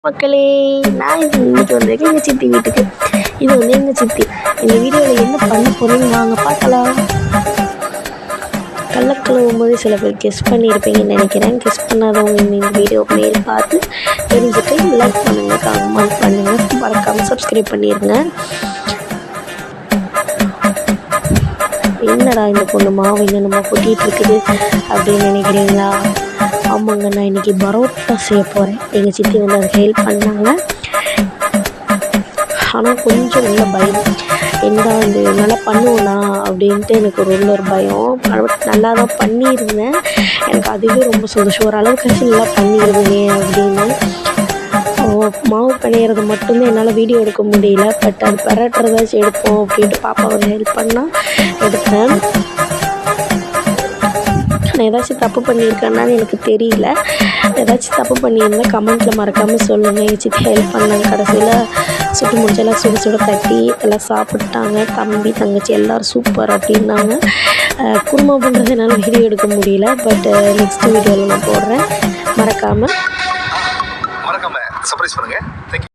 மக்களே, நான் இன்னைக்கு வந்திருக்கேன் எங்கள் சித்தி வீட்டுக்கு. இது வந்து எங்கள் சித்தி. இந்த வீடியோவில் என்ன பண்ண போகிறேன்னு வாங்க பார்க்கலாம். கள்ளக்கழுவும் போது சில பேர் கெஸ் பண்ணியிருப்பீங்கன்னு நினைக்கிறேன். கெஸ் பண்ணாதவங்க இந்த வீடியோ மேல் பார்த்து தெரிஞ்சுட்டு லைக் பண்ணுங்கள், கமெண்ட் பண்ணுங்கள், மறக்காமல் சப்ஸ்கிரைப் பண்ணிடுங்க. என்னடா இந்த பொண்ணு மாவு இன்னும் நம்ம கொட்டிகிட்டு இருக்குது அப்படின்னு நினைக்கிறீங்களா? ஆமாங்க, நான் இன்றைக்கி பரோட்டா செய்ய போகிறேன். எங்கள் சித்தி வந்து அதை ஹெல்ப் பண்ணாங்க. ஆனால் கொஞ்சம் உள்ள பயம், என்னடா இது நல்லா பண்ணுவேனா அப்படின்ட்டு எனக்கு ஒரு பயம். நல்லா தான் பண்ணியிருந்தேன். எனக்கு அதுவே ரொம்ப சந்தோஷம். ஓரளவுக்காச்சும் நல்லா பண்ணிடுவேனே அப்படின்னு. மாவு பிணையிறது மட்டும்தான் என்னால் வீடியோ எடுக்க முடியல. பட் அது பரட்டுறதாச்சும் எடுப்போம் அப்படின்ட்டு பாப்பா வந்து ஹெல்ப் பண்ணால் எடுத்தேன். நான் ஏதாச்சும் தப்பு பண்ணியிருக்கேன்னா எனக்கு தெரியல. ஏதாச்சும் தப்பு பண்ணியிருந்தேன் கமெண்ட்டில் மறக்காமல் சொல்லுங்கள். எங்கள் சித்தி ஹெல்ப் பண்ணாங்க. கடைசியில் சுட்டு முடிச்செல்லாம் சுட தட்டி எல்லாம் சாப்பிட்டாங்க. தம்பி தங்கச்சி எல்லோரும் சூப்பர் அப்படின்னாங்க. குருமா பண்ணுறது என்னால் வீடியோ எடுக்க முடியல. பட் நெக்ஸ்ட் வீடியோவில் நான் போடுறேன். மறக்காமல் சர்ப்ரைஸ் பண்ணுங்கள்.